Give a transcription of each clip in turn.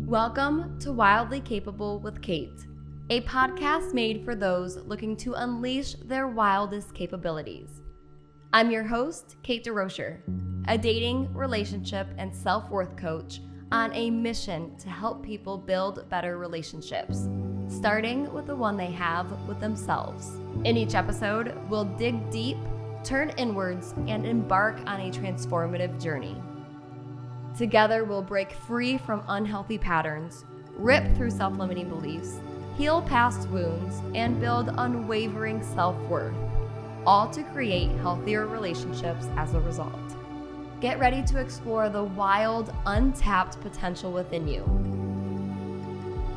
Welcome to Wildly Capable with Kate, a podcast made for those looking to unleash their wildest capabilities. I'm your host, Kate Durocher, a dating, relationship, and self-worth coach on a mission to help people build better relationships, starting with the one they have with themselves. In each episode, we'll dig deep, turn inwards, and embark on a transformative journey. Together, we'll break free from unhealthy patterns, rip through self-limiting beliefs, heal past wounds, and build unwavering self-worth, all to create healthier relationships as a result. Get ready to explore the wild, untapped potential within you.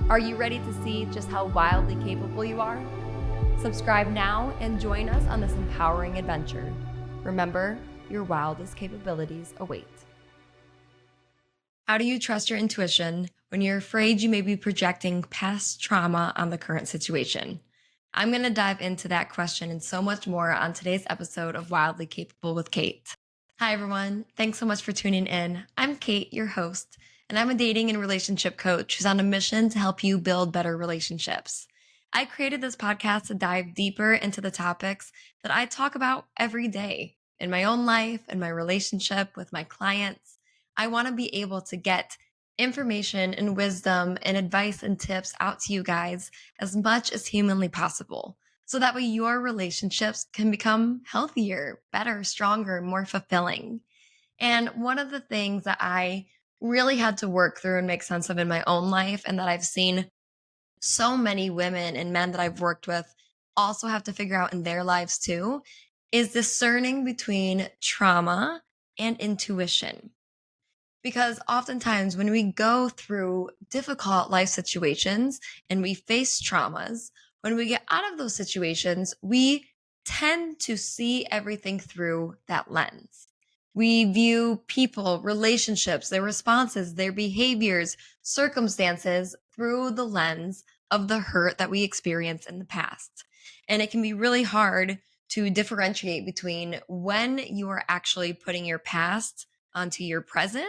Are you ready to see just how wildly capable you are? Subscribe now and join us on this empowering adventure. Remember, your wildest capabilities await. How do you trust your intuition when you're afraid you may be projecting past trauma on the current situation? I'm going to dive into that question and so much more on today's episode of Wildly Capable with Kate. Hi, everyone. Thanks so much for tuning in. I'm Kate, your host, and I'm a dating and relationship coach who's on a mission to help you build better relationships. I created this podcast to dive deeper into the topics that I talk about every day in my own life and my relationship with my clients. I want to be able to get information and wisdom and advice and tips out to you guys as much as humanly possible, so that way your relationships can become healthier, better, stronger, more fulfilling. And one of the things that I really had to work through and make sense of in my own life, and that I've seen so many women and men that I've worked with also have to figure out in their lives too, is discerning between trauma and intuition. Because oftentimes when we go through difficult life situations and we face traumas, when we get out of those situations, we tend to see everything through that lens. We view people, relationships, their responses, their behaviors, circumstances through the lens of the hurt that we experienced in the past. And it can be really hard to differentiate between when you are actually putting your past onto your present,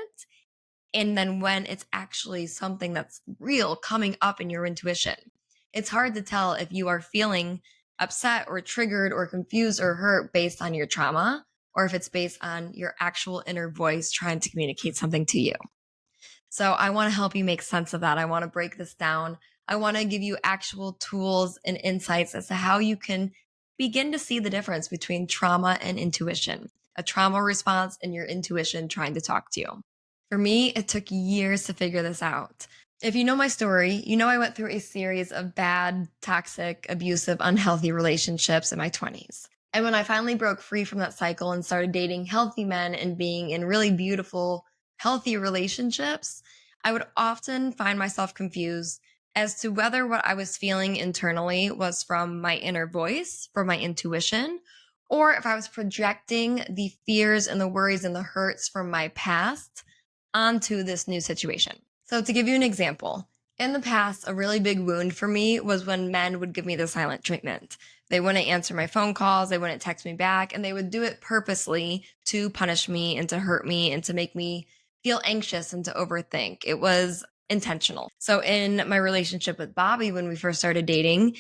and then when it's actually something that's real coming up in your intuition. It's hard to tell if you are feeling upset or triggered or confused or hurt based on your trauma, or if it's based on your actual inner voice trying to communicate something to you. So I want to help you make sense of that. I want to break this down. I want to give you actual tools and insights as to how you can begin to see the difference between trauma and intuition, a trauma response and your intuition trying to talk to you. For me, it took years to figure this out. If you know my story, you know I went through a series of bad, toxic, abusive, unhealthy relationships in my 20s. And when I finally broke free from that cycle and started dating healthy men and being in really beautiful, healthy relationships, I would often find myself confused as to whether what I was feeling internally was from my inner voice, from my intuition, or if I was projecting the fears and the worries and the hurts from my past onto this new situation. So to give you an example, in the past, a really big wound for me was when men would give me the silent treatment. They wouldn't answer my phone calls, they wouldn't text me back, and they would do it purposely to punish me and to hurt me and to make me feel anxious and to overthink. It was intentional. So in my relationship with Bobby, when we first started dating,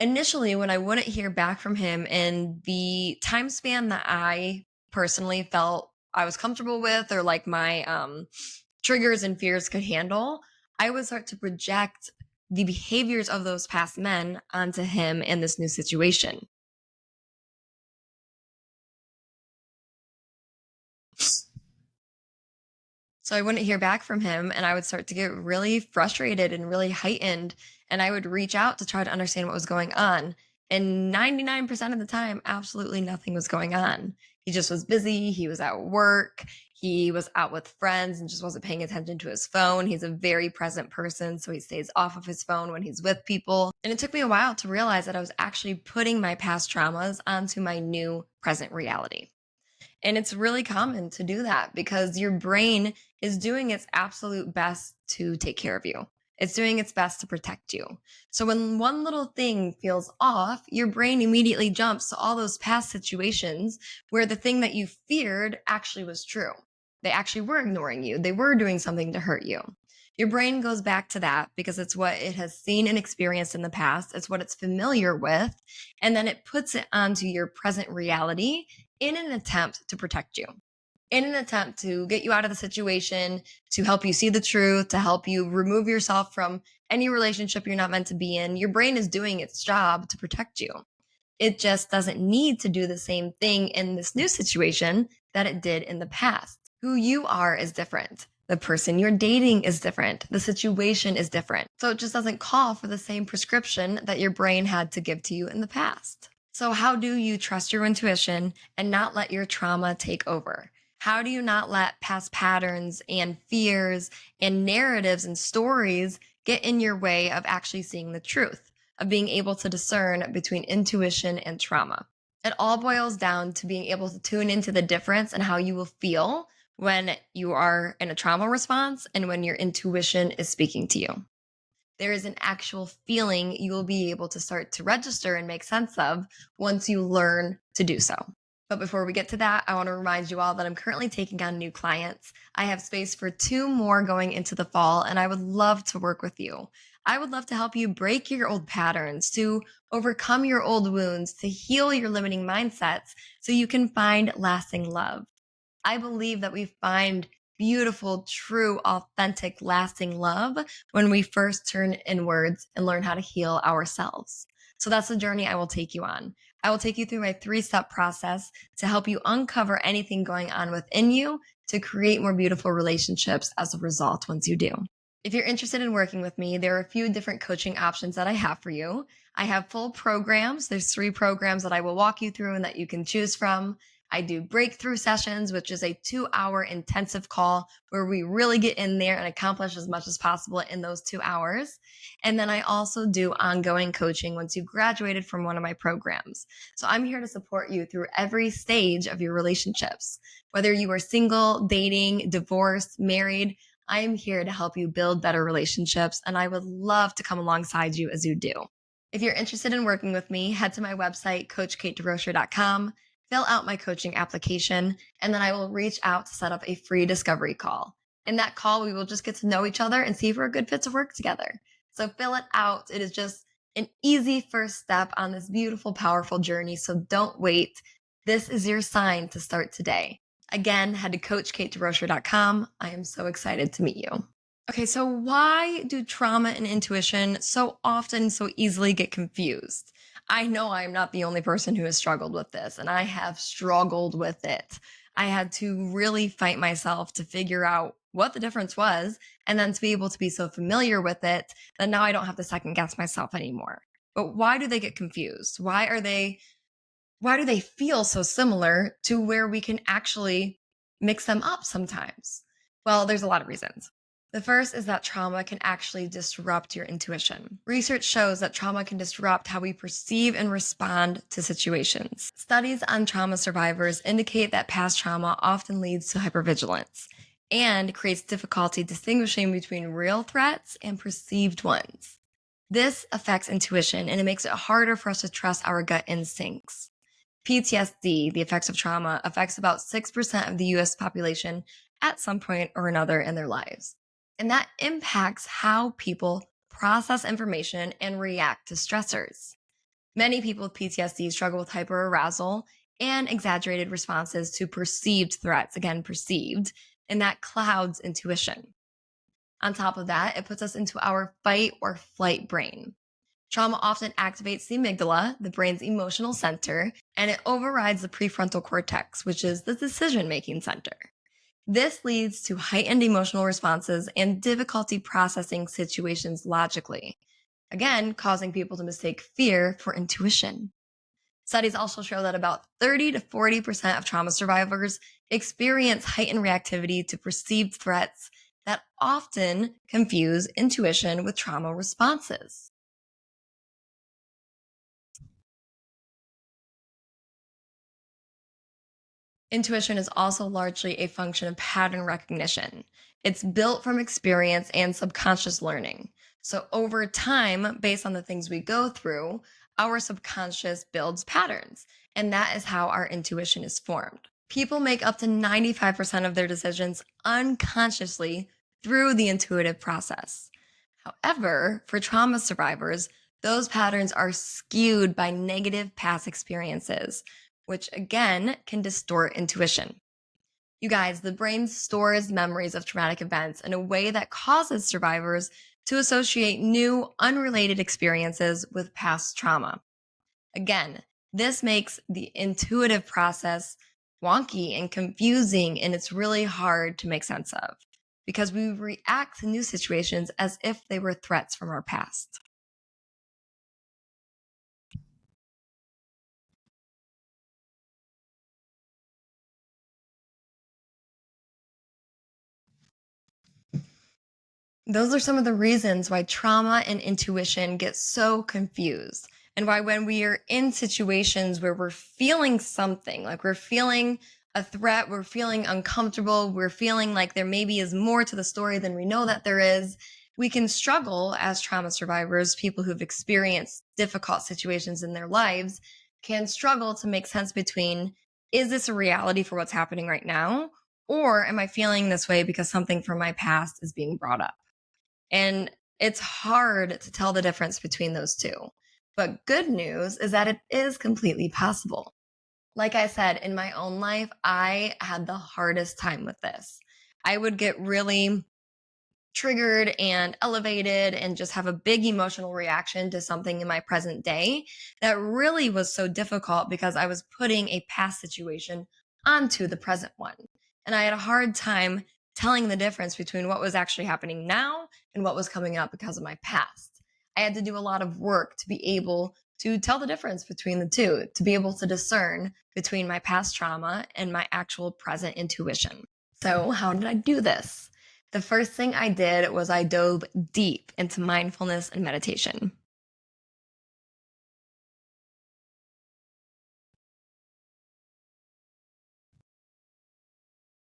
initially when I wouldn't hear back from him in the time span that I personally felt I was comfortable with, or like my triggers and fears could handle, I would start to project the behaviors of those past men onto him in this new situation. So I wouldn't hear back from him, and I would start to get really frustrated and really heightened, and I would reach out to try to understand what was going on. And 99% of the time, absolutely nothing was going on. He just was busy. He was at work. He was out with friends and just wasn't paying attention to his phone. He's a very present person, so he stays off of his phone when he's with people. And it took me a while to realize that I was actually putting my past traumas onto my new present reality. And it's really common to do that because your brain is doing its absolute best to take care of you. It's doing its best to protect you. So when one little thing feels off, your brain immediately jumps to all those past situations where the thing that you feared actually was true. They actually were ignoring you. They were doing something to hurt you. Your brain goes back to that because it's what it has seen and experienced in the past. It's what it's familiar with. And then it puts it onto your present reality in an attempt to protect you, in an attempt to get you out of the situation, to help you see the truth, to help you remove yourself from any relationship you're not meant to be in. Your brain is doing its job to protect you. It just doesn't need to do the same thing in this new situation that it did in the past. Who you are is different. The person you're dating is different. The situation is different. So it just doesn't call for the same prescription that your brain had to give to you in the past. So, how do you trust your intuition and not let your trauma take over? How do you not let past patterns and fears and narratives and stories get in your way of actually seeing the truth, of being able to discern between intuition and trauma? It all boils down to being able to tune into the difference and how you will feel when you are in a trauma response and when your intuition is speaking to you. There is an actual feeling you will be able to start to register and make sense of once you learn to do so. But before we get to that, I want to remind you all that I'm currently taking on new clients. I have space for 2 more going into the fall, and I would love to work with you. I would love to help you break your old patterns, to overcome your old wounds, to heal your limiting mindsets so you can find lasting love. I believe that we find beautiful, true, authentic, lasting love when we first turn inwards and learn how to heal ourselves. So that's the journey I will take you on. I will take you through my 3-step process to help you uncover anything going on within you to create more beautiful relationships as a result once you do. If you're interested in working with me, there are a few different coaching options that I have for you. I have full programs. There's 3 programs that I will walk you through and that you can choose from. I do breakthrough sessions, which is a 2-hour intensive call where we really get in there and accomplish as much as possible in those 2 hours. And then I also do ongoing coaching once you've graduated from one of my programs. So I'm here to support you through every stage of your relationships. Whether you are single, dating, divorced, married, I am here to help you build better relationships, and I would love to come alongside you as you do. If you're interested in working with me, head to my website, coachkatedurocher.com. Fill out my coaching application, and then I will reach out to set up a free discovery call. In that call, we will just get to know each other and see if we're a good fit to work together. So fill it out. It is just an easy first step on this beautiful, powerful journey. So don't wait. This is your sign to start today. Again, head to coachkatedurocher.com. I am so excited to meet you. Okay, so why do trauma and intuition so often so easily get confused? I know I'm not the only person who has struggled with this, and I have struggled with it. I had to really fight myself to figure out what the difference was, and then to be able to be so familiar with it that now I don't have to second guess myself anymore. But why do they get confused? Why do they feel so similar to where we can actually mix them up sometimes? Well, there's a lot of reasons. The first is that trauma can actually disrupt your intuition. Research shows that trauma can disrupt how we perceive and respond to situations. Studies on trauma survivors indicate that past trauma often leads to hypervigilance and creates difficulty distinguishing between real threats and perceived ones. This affects intuition and it makes it harder for us to trust our gut instincts. PTSD, the effects of trauma, affects about 6% of the US population at some point or another in their lives. And that impacts how people process information and react to stressors. Many people with PTSD struggle with hyperarousal and exaggerated responses to perceived threats, again, perceived, and that clouds intuition. On top of that, it puts us into our fight or flight brain. Trauma often activates the amygdala, the brain's emotional center, and it overrides the prefrontal cortex, which is the decision-making center. This leads to heightened emotional responses and difficulty processing situations logically, again, causing people to mistake fear for intuition. Studies also show that about 30 to 40% of trauma survivors experience heightened reactivity to perceived threats that often confuse intuition with trauma responses. Intuition is also largely a function of pattern recognition. It's built from experience and subconscious learning. So, over time, based on the things we go through, our subconscious builds patterns. And that is how our intuition is formed. People make up to 95% of their decisions unconsciously through the intuitive process. However, for trauma survivors, those patterns are skewed by negative past experiences, which again can distort intuition. You guys, the brain stores memories of traumatic events in a way that causes survivors to associate new, unrelated experiences with past trauma. Again, this makes the intuitive process wonky and confusing, and it's really hard to make sense of because we react to new situations as if they were threats from our past. Those are some of the reasons why trauma and intuition get so confused, and why, when we are in situations where we're feeling something, like we're feeling a threat, we're feeling uncomfortable, we're feeling like there maybe is more to the story than we know that there is, we can struggle as trauma survivors, people who've experienced difficult situations in their lives, can struggle to make sense between, is this a reality for what's happening right now? Or am I feeling this way because something from my past is being brought up? And it's hard to tell the difference between those two. But good news is that it is completely possible. Like I said, in my own life, I had the hardest time with this. I would get really triggered and elevated and just have a big emotional reaction to something in my present day that really was so difficult because I was putting a past situation onto the present one. And I had a hard time telling the difference between what was actually happening now and what was coming up because of my past. I had to do a lot of work to be able to tell the difference between the two, to be able to discern between my past trauma and my actual present intuition. So, how did I do this? The first thing I did was I dove deep into mindfulness and meditation.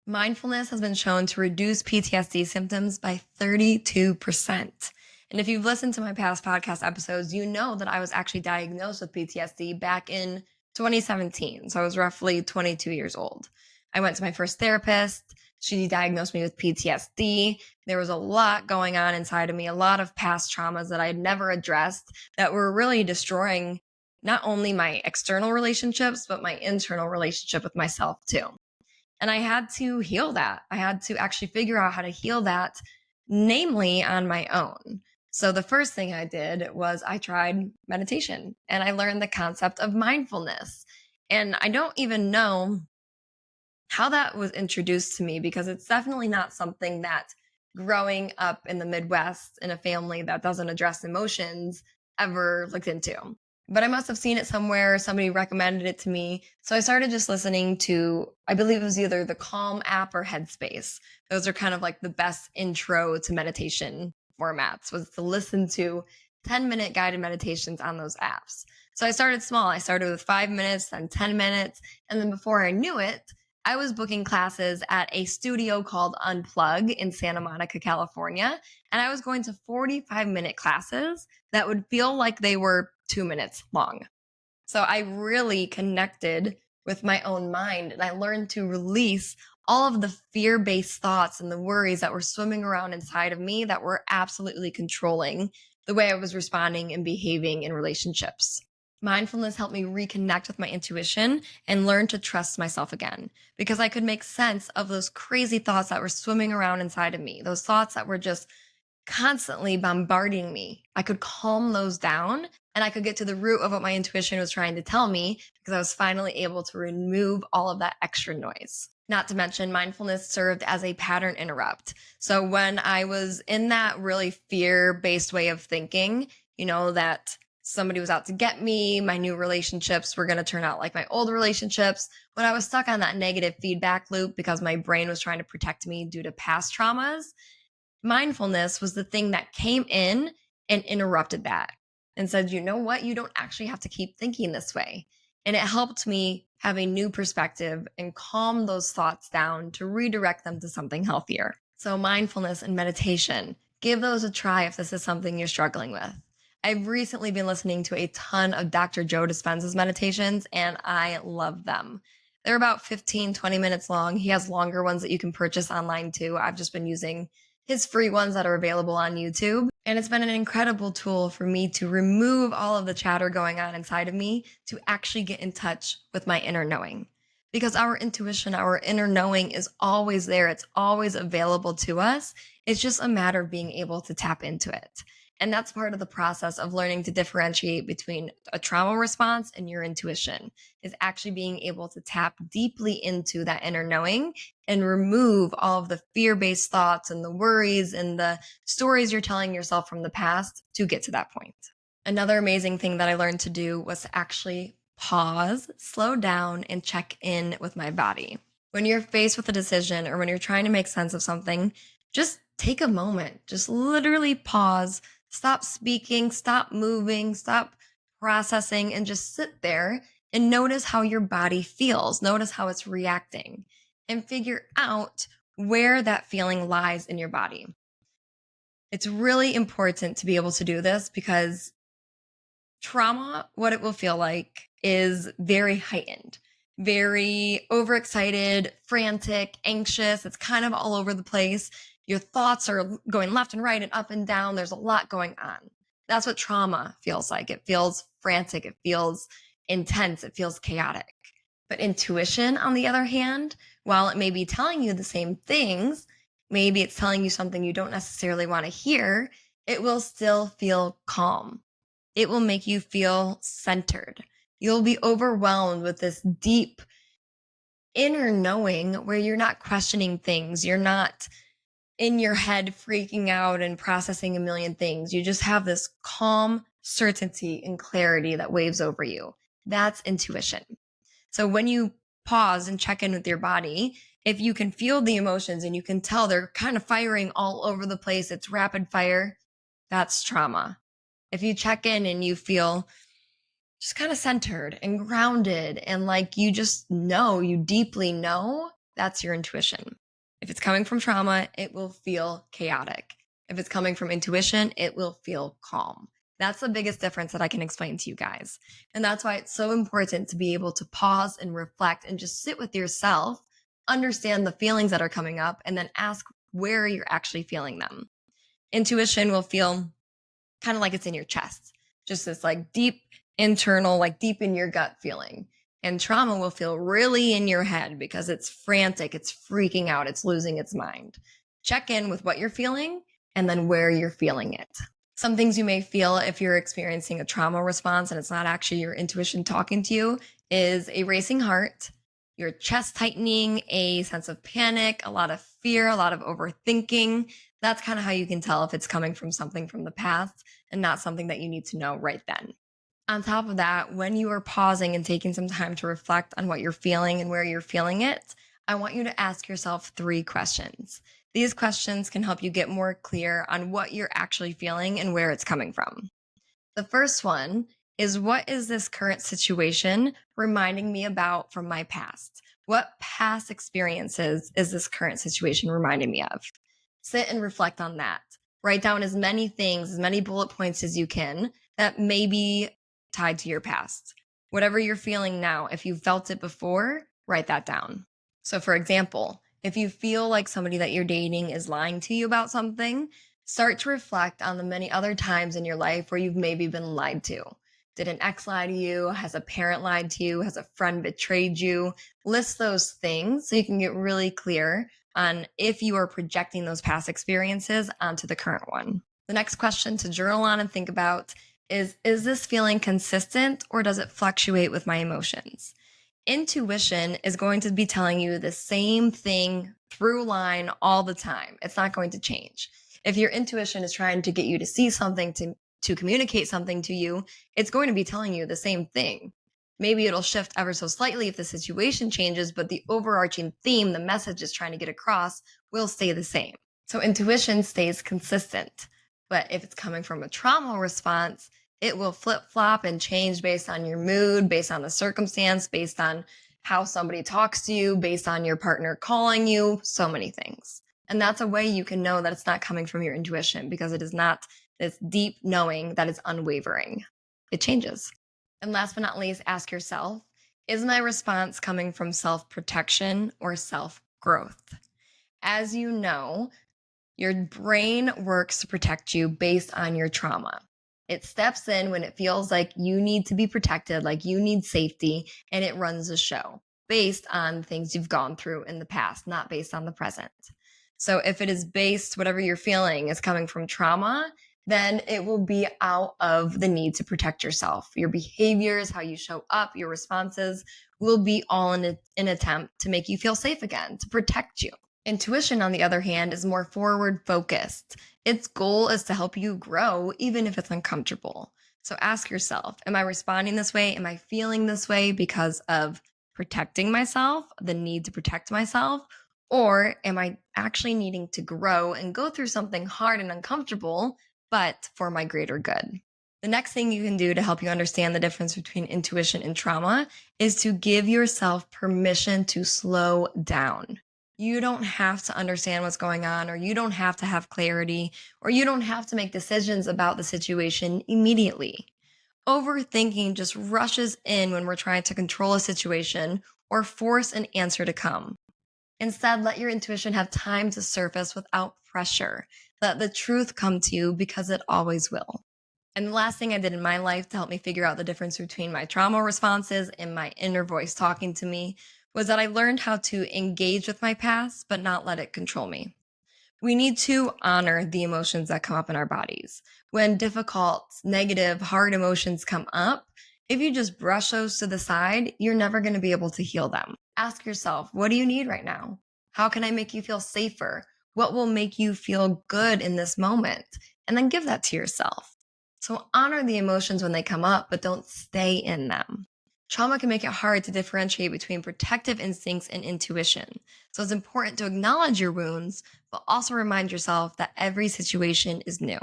Mindfulness has been shown to reduce PTSD symptoms by 32%. And if you've listened to my past podcast episodes, you know that I was actually diagnosed with PTSD back in 2017. So I was roughly 22 years old. I went to my first therapist. She diagnosed me with PTSD. There was a lot going on inside of me, a lot of past traumas that I had never addressed that were really destroying not only my external relationships, but my internal relationship with myself too. And I had to heal that. I had to actually figure out how to heal that, namely on my own. So the first thing I did was I tried meditation and I learned the concept of mindfulness. And I don't even know how that was introduced to me because it's definitely not something that growing up in the Midwest in a family that doesn't address emotions ever looked into. But I must have seen it somewhere. Somebody recommended it to me. So I started just listening to, I believe it was either the Calm app or Headspace. Those are kind of like the best intro to meditation formats, was to listen to 10-minute guided meditations on those apps. So I started small. I started with 5 minutes, then 10 minutes. And then before I knew it, I was booking classes at a studio called Unplug in Santa Monica, California. And I was going to 45-minute classes that would feel like they were 2 minutes long. So I really connected with my own mind and I learned to release all of the fear based thoughts and the worries that were swimming around inside of me that were absolutely controlling the way I was responding and behaving in relationships. Mindfulness helped me reconnect with my intuition and learn to trust myself again because I could make sense of those crazy thoughts that were swimming around inside of me, those thoughts that were just constantly bombarding me. I could calm those down and I could get to the root of what my intuition was trying to tell me because I was finally able to remove all of that extra noise. Not to mention, mindfulness served as a pattern interrupt. So when I was in that really fear based way of thinking, that somebody was out to get me, my new relationships were going to turn out like my old relationships, when I was stuck on that negative feedback loop because my brain was trying to protect me due to past traumas, mindfulness was the thing that came in and interrupted that and said, you know what? You don't actually have to keep thinking this way. And it helped me have a new perspective and calm those thoughts down to redirect them to something healthier. So, mindfulness and meditation, give those a try if this is something you're struggling with. I've recently been listening to a ton of Dr. Joe Dispenza's meditations, and I love them. They're about 15, 20 minutes long. He has longer ones that you can purchase online too. I've just been using his free ones that are available on YouTube. And it's been an incredible tool for me to remove all of the chatter going on inside of me to actually get in touch with my inner knowing. Because our intuition, our inner knowing is always there. It's always available to us. It's just a matter of being able to tap into it. And that's part of the process of learning to differentiate between a trauma response and your intuition, is actually being able to tap deeply into that inner knowing and remove all of the fear-based thoughts and the worries and the stories you're telling yourself from the past to get to that point. Another amazing thing that I learned to do was to actually pause, slow down, and check in with my body. When you're faced with a decision or when you're trying to make sense of something, just take a moment, just literally pause, stop speaking, stop moving, stop processing, and just sit there and notice how your body feels. Notice how it's reacting and figure out where that feeling lies in your body. It's really important to be able to do this because trauma, what it will feel like, is very heightened, very overexcited, frantic, anxious. It's kind of all over the place. Your thoughts are going left and right and up and down. There's a lot going on. That's what trauma feels like. It feels frantic. It feels intense. It feels chaotic. But intuition, on the other hand, while it may be telling you the same things, maybe it's telling you something you don't necessarily want to hear, it will still feel calm. It will make you feel centered. You'll be overwhelmed with this deep inner knowing where you're not questioning things. You're not in your head freaking out and processing a million things. You just have this calm certainty and clarity that waves over you. That's intuition. So when you pause and check in with your body, if you can feel the emotions and you can tell they're kind of firing all over the place, it's rapid fire, that's trauma. If you check in and you feel just kind of centered and grounded and like you just know, you deeply know, that's your intuition. If it's coming from trauma, it will feel chaotic. If it's coming from intuition, it will feel calm. That's the biggest difference that I can explain to you guys. And that's why it's so important to be able to pause and reflect and just sit with yourself, understand the feelings that are coming up, and then ask where you're actually feeling them. Intuition will feel kind of like it's in your chest, just this like deep internal, like deep in your gut feeling. And trauma will feel really in your head because it's frantic, it's freaking out, it's losing its mind. Check in with what you're feeling and then where you're feeling it. Some things you may feel if you're experiencing a trauma response and it's not actually your intuition talking to you is a racing heart, your chest tightening, a sense of panic, a lot of fear, a lot of overthinking. That's kind of how you can tell if it's coming from something from the past and not something that you need to know right then. On top of that, when you are pausing and taking some time to reflect on what you're feeling and where you're feeling it, I want you to ask yourself 3 questions. These questions can help you get more clear on what you're actually feeling and where it's coming from. The first one is, what is this current situation reminding me about from my past? What past experiences is this current situation reminding me of? Sit and reflect on that. Write down as many things, as many bullet points as you can that may be tied to your past. Whatever you're feeling now, if you felt it before, write that down. So for example, if you feel like somebody that you're dating is lying to you about something, start to reflect on the many other times in your life where you've maybe been lied to. Did an ex lie to you? Has a parent lied to you? Has a friend betrayed you? List those things so you can get really clear on if you are projecting those past experiences onto the current one. The next question to journal on and think about is this feeling consistent or does it fluctuate with my emotions? Intuition is going to be telling you the same thing through line all the time. It's not going to change. If your intuition is trying to get you to see something, to communicate something to you, it's going to be telling you the same thing. Maybe it'll shift ever so slightly if the situation changes, but the overarching theme, the message is trying to get across, will stay the same. So intuition stays consistent. But if it's coming from a trauma response, it will flip-flop and change based on your mood, based on the circumstance, based on how somebody talks to you, based on your partner calling you, so many things. And that's a way you can know that it's not coming from your intuition because it is not this deep knowing that is unwavering. It changes. And last but not least, ask yourself, is my response coming from self-protection or self-growth? As you know, Your brain works to protect you based on your trauma. It steps in when it feels like you need to be protected, like you need safety, and it runs a show based on things you've gone through in the past, not based on the present. So if it is based, whatever you're feeling is coming from trauma, then it will be out of the need to protect yourself. Your behaviors, how you show up, your responses will be all in an attempt to make you feel safe again, to protect you. Intuition, on the other hand, is more forward focused. Its goal is to help you grow, even if it's uncomfortable. So ask yourself, am I responding this way? Am I feeling this way because of protecting myself, the need to protect myself? Or am I actually needing to grow and go through something hard and uncomfortable, but for my greater good? The next thing you can do to help you understand the difference between intuition and trauma is to give yourself permission to slow down. You don't have to understand what's going on, or you don't have to have clarity, or you don't have to make decisions about the situation immediately. Overthinking just rushes in when we're trying to control a situation or force an answer to come. Instead, let your intuition have time to surface without pressure. Let the truth come to you because it always will. And the last thing I did in my life to help me figure out the difference between my trauma responses and my inner voice talking to me was that I learned how to engage with my past, but not let it control me. We need to honor the emotions that come up in our bodies. When difficult, negative, hard emotions come up, if you just brush those to the side, you're never going to be able to heal them. Ask yourself, what do you need right now? How can I make you feel safer? What will make you feel good in this moment? And then give that to yourself. So honor the emotions when they come up, but don't stay in them. Trauma can make it hard to differentiate between protective instincts and intuition. So it's important to acknowledge your wounds, but also remind yourself that every situation is new.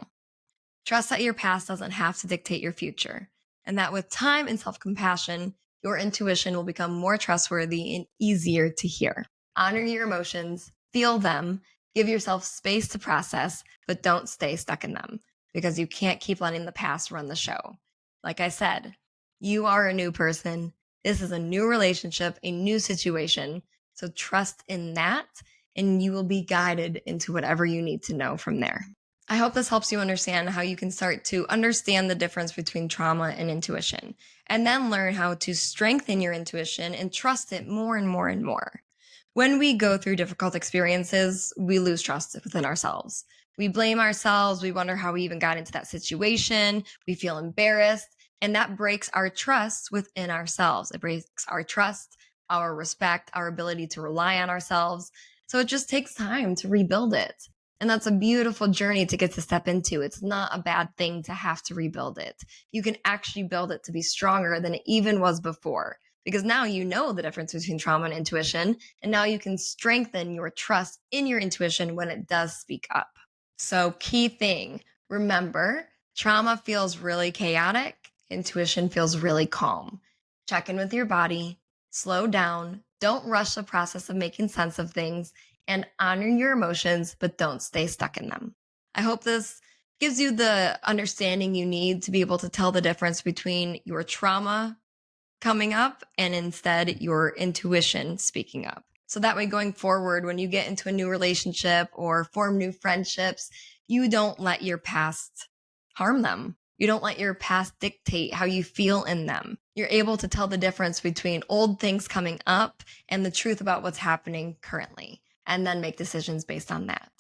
Trust that your past doesn't have to dictate your future, and that with time and self compassion, your intuition will become more trustworthy and easier to hear. Honor your emotions, feel them, give yourself space to process, but don't stay stuck in them because you can't keep letting the past run the show. Like I said, you are a new person. This is a new relationship, a new situation. So trust in that, and you will be guided into whatever you need to know from there. I hope this helps you understand how you can start to understand the difference between trauma and intuition, and then learn how to strengthen your intuition and trust it more and more and more. When we go through difficult experiences, we lose trust within ourselves. We blame ourselves. We wonder how we even got into that situation. We feel embarrassed, and that breaks our trust within ourselves. It breaks our trust, our respect, our ability to rely on ourselves. So it just takes time to rebuild it. And that's a beautiful journey to get to step into. It's not a bad thing to have to rebuild it. You can actually build it to be stronger than it even was before, because now you know the difference between trauma and intuition. And now you can strengthen your trust in your intuition when it does speak up. So, key thing, remember, trauma feels really chaotic. Intuition feels really calm. Check in with your body, slow down, don't rush the process of making sense of things, and honor your emotions, but don't stay stuck in them. I hope this gives you the understanding you need to be able to tell the difference between your trauma coming up and instead your intuition speaking up. So that way, going forward, when you get into a new relationship or form new friendships, you don't let your past harm them. You don't let your past dictate how you feel in them. You're able to tell the difference between old things coming up and the truth about what's happening currently, and then make decisions based on that.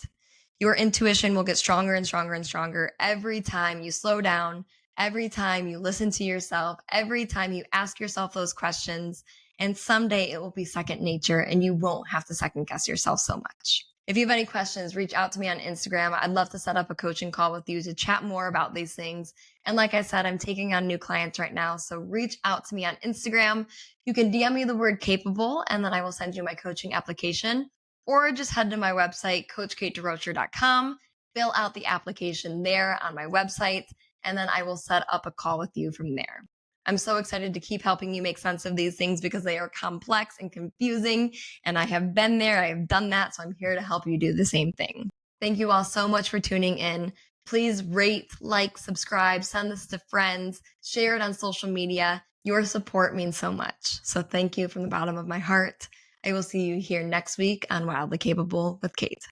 Your intuition will get stronger and stronger and stronger every time you slow down, every time you listen to yourself, every time you ask yourself those questions. And someday it will be second nature and you won't have to second guess yourself so much. If you have any questions, reach out to me on Instagram. I'd love to set up a coaching call with you to chat more about these things. And like I said, I'm taking on new clients right now. So reach out to me on Instagram. You can DM me the word capable, and then I will send you my coaching application. Or just head to my website, coachkatedurocher.com, fill out the application there on my website, and then I will set up a call with you from there. I'm so excited to keep helping you make sense of these things because they are complex and confusing, and I have been there, I have done that, so I'm here to help you do the same thing. Thank you all so much for tuning in. Please rate, like, subscribe, send this to friends, share it on social media. Your support means so much. So thank you from the bottom of my heart. I will see you here next week on Wildly Capable with Kate.